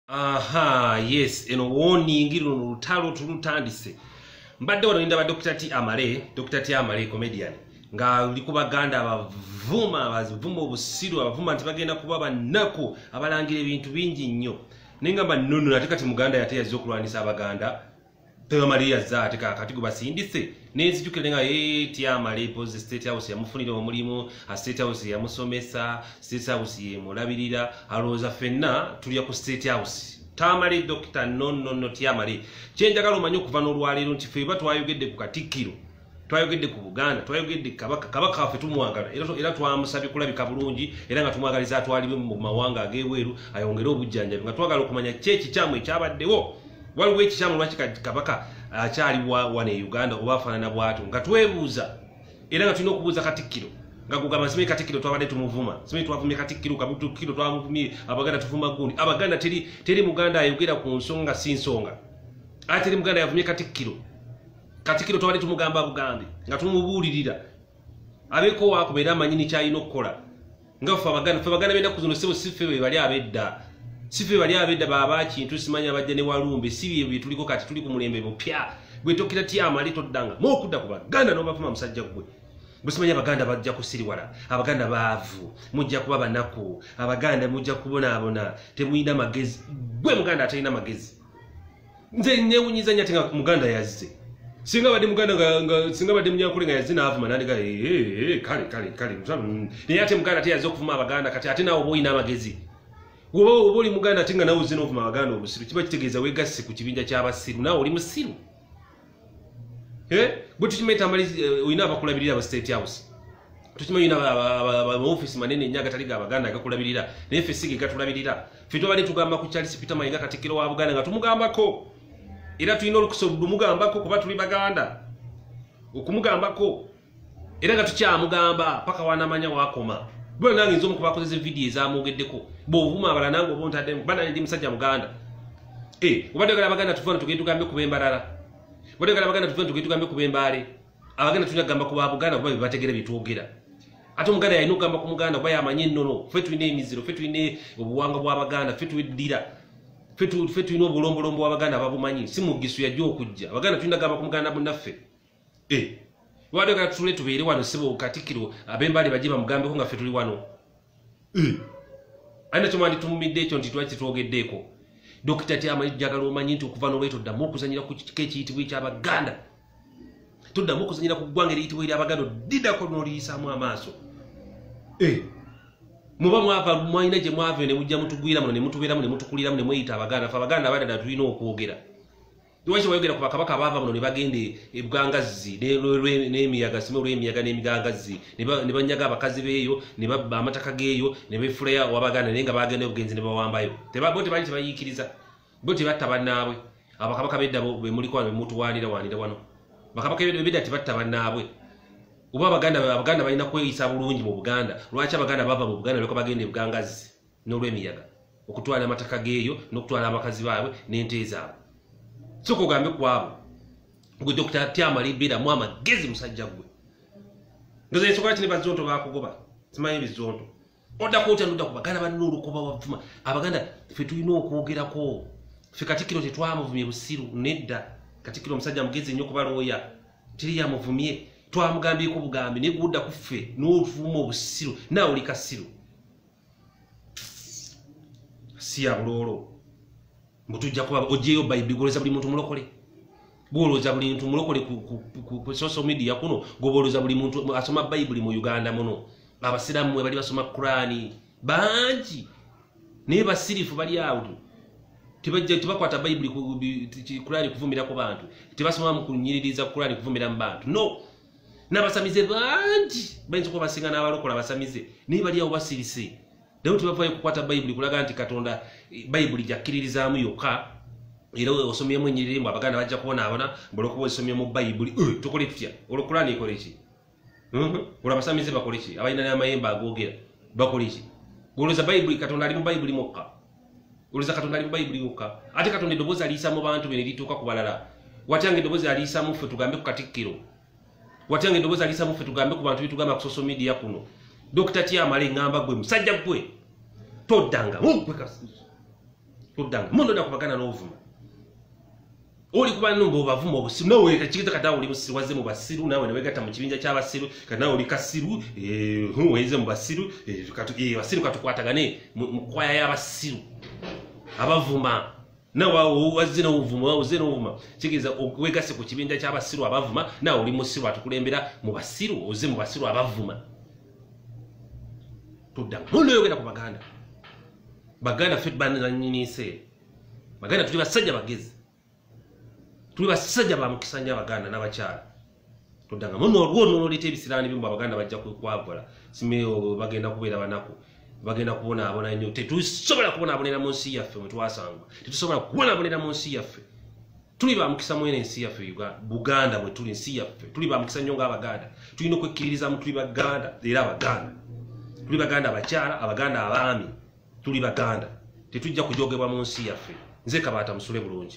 Aha, yes, eno warning luno lutalo tulutandise. Mbadde wano ndaba Dr. T Amale, Dr. T Amale comedian. Nga uli ku Baganda abavuma obusiru abavuma nti bagenda kuba bannako abalangira ebintu bingi nnyo. Nengamba nnono ate kati Muganda yate yazze okulwanisa Abaganda. Teo Maria za ate kakati gubasindise. Nezijukire nga T Amale pose State House yamufunira omulimu, a State House yamusomesa, State House yemulabirira, alooza fenna tulya ku State House. Tamale Dr. No T Amale. Kyenjagala omanye okuva n'olwaleero nti ffe twayogedde ku Katikkiro. Twayogedde ku Buganda, twayogedde kabaka waffe tumwagala era twamusabye kulabika bulungi era nga tumwagaliza atwalibwe mu mawanga ag'ebweru ayongere obujjanjabi nga twagala okumanya kyekikyamu ekyabaddewo. Waliwo ekikyamu lwaki kabaka akyali wane e Uganda oba afaanana bw'atyo nga twebuuza era nga tulina okubuuza Katikkiro nga gugamba simanyi Katikkiro twabadde tumuvuma, simanyi twavumye Katikkiro Katikkiro twamuvumye Abaganda tuvuma gundi. Abaganda teri Muganda ayogera ku nsonga si nsonga. Ate teri Muganda yavumye Katikkiro. Katikkiro twabadde tumugamba Bugambi nga tumubuulirira abeeko wakubeera amanyi ni kyalina okukola nga ffe Abaganda b'ennaku zino si ffe be bali ab'edda. Sife bali abedda baba kintu simanya abajja ne walumbe sibi bye tuliko kati tuli ku mulembe bopya gwe tokira T Amale toddanga mokudda ku Baganda n'obavuma musajja gwe busimanya Abaganda bajja kusiriwala Abaganda baavu mujja kuba banako Abaganda mujja kubona temuyina magezi gwe Muganda atalina magezi nze nyewunyiza nnyo ate nga Muganda yazze singa badde Muganda nga singa badde Munyankole nga yazze n'avuma n'andiga kale naye ate Muganda ate yazze okuvuma Abaganda kati ate naawe oba oyina amagezi. Wowe oli Muganda ate nga nawe uzze n'ovuma Abaganda obusiru kiba kitegeeza weegasse ku kibinja ky'abasiru naawe oli musiru. Bwe tukimeta amalizi oyina abakulabirira aba State House. Tukimanyi amaofiisi manene nnyo agatali ga Baganda agakulabirira naye ffe si ge gatulabirira. Ffe twabadde tugamba ku Charles Peter Mayiga Katikkiro wa Buganda nga tumugambako era tulina olukusa olumugambako kuba tuli Baganda okumugambako era nga tukyamugamba paka wanamanya wakoma. Bwe nange nzo mukuba akozese video ezamwogeddeko bw'ovuma abala nange oba ontaddemu bana ndi musajja Muganda. Obadde ogala Abaganda tuvana tugende tugambe ku b'embalala. Obadde ogala Abaganda tuvana tugende tugambe ku b'embaale. Abaganda tulina kugamba ku Buganda kuba bebategera byetwogera. Ate Omuganda yalina okugamba ku Muganda kuba yamanye ennono. Ffe tulina emiziro, ffe tulina obuwangwa bw'Abaganda, ffe tweddira. Ffe tulina obulombolombo bw'Abaganda ababumanyi. Si Mugisu yajja okujja. Abaganda tulina kugamba ku Muganda munnaffe. Obadde ogala tutule tubeere wano ssebo Katikkiro ab'embaale bajje bamugambeko nga ffe tuli wano. Alina kyomwandi tumumidde ekyo nti twaki twogeddeeko. Dr. T Amale njagala omanyi nti okuva n'olweto toddamu okuzanyira ku kika ekiyitibwa eky'Abaganda. Toddamu okuzanyira ku ggwanga eriyitibwa ery'Abaganda odiddako n'oliyisaamu amaaso. Muba mwalina gye mwava ne mujja mutugwira muno ne mutubeeramu ne mutukuliramu ne mweyita Abaganda. Ffe Abaganda abaddala tulina okwogera. Lwaki bayogera ku bakabaka abaava muno ne bagenda ebugangazzi n'emiyaga simu olw'emiyaga n'emigangazi ne banyaga abakazi beeyo ne babba amataka geeyo ne beefulayo w'Abaganda naye nga bagenda obugenzi ne bawambayo. Bo tebali tebayiikiriza bo tebatta bannaabwe. Abakabaka bedda be muliko wano mutuwaanira wano. Bakabaka bedda tebatta bannaabwe. Oba Abaganda balina kweyisa bulungi mu Buganda. Lwaki Abaganda bava mu Buganda lweko bagenda ebugangazi n'olw'emiyaga okutwala amataka geeyo n'okutwala abakazi baabwe n'ente zaabwe. Soko ogambe ku abo gwe Dr. T Amale beeramu amagezi musajja gwe. Ndoza ensokola kine bazonto bakugoba simanyi bizonto oddako otya nodda ku Baganda balina olukuba wavuma. Abaganda ffe tulina okwogerako. Ffe Katikkiro tetwamuvumye busiru nedda. Katikkiro omusajja mugezi nnyo kuba looya teri yamuvumye twamugambyeko bugambi naye gudda ku ffe n'otuvuma obusiru naawe oli kasiru si ya buloolo. Mutujja kuba ojeyo Bible goloza buli muntu mulokole. Goloza buli muntu mulokole ku social media kuno goboloza buli muntu asoma Bible mu Uganda muno. Abasiramu bali basoma Qur'ani banji ne basirifu bali awo. Tebakwata Bible ku Qur'ani kuvumira ku bantu. Tebasoma mu kunyiririza Qur'ani kuvumira mu bantu. No. N'abasamize banji bayinza kuba basinga n'abalokola basamize ne bali awo basirise. Dawe tubavayo kukwata Bible kulaga nti Katonda Bible jakiririzaamu yokka era osomyemu ennyiririmu Abaganda bajja kubona mbolokuba osomyemu Bible tukole tutya olukulani ikole ki olabasamize bakole ki abalina n'amayembe agoogera bakole ki goloza Bible Katonda ali mu Bible mokka goloza Katonda ali mu Bible yokka ate Katonda eddoboozi aliisa mu bantu bene lituuka ku balala watyanga eddoboozi aliisa mu ffe tugambe ku Katikkiro watyanga eddoboozi aliisa mu ffe tugambe ku bantu bitugamba ku social media kuno. Dr. T Amale ngamba gwe musajja gwe toddanga Tudanga muno nakubagana n'ovuma oli kuba nombo bavuma obusiru nawe kachikita katawo oli musiru waze mu basiru nawe newegata mu kibinja ky'abasiru kana oli kasiru weze mu basiru basiru katukwatagane mu kwaya y'abasiru abavuma nawe wazina ovuma wazina ovuma kigeza okwegase ku kibinja ky'abasiru abavuma nawe oli musiru atukulembera mu basiru oze mu basiru abavuma Tudanga muno yogera ku baganda baganda fet banira nyinise baganda tuli basajja bagezi tuli basajja bamukisanya abaganda n'abakyala Tudanga muno olwo lite ebisirani bimba abaganda bajja kwagala simeo bagenda kubeera banako bagenda kubona abona nnyo tetusobola kubona abonera mu nsi yaffe mwe twasangwa tetusobola kubona abonera mu nsi yaffe tuli bamukisa mwene nsi yaffe Buganda bwe tuli nsi yaffe tuli bamukisa nnyo ng'abaganda tulina okwekkiririza mu tuli baganda era abaganda tuli baganda abakyala abaganda abaami tuli baganda tetujja kujogebwa mu nsi yaffe nze Kabaata musule bulungi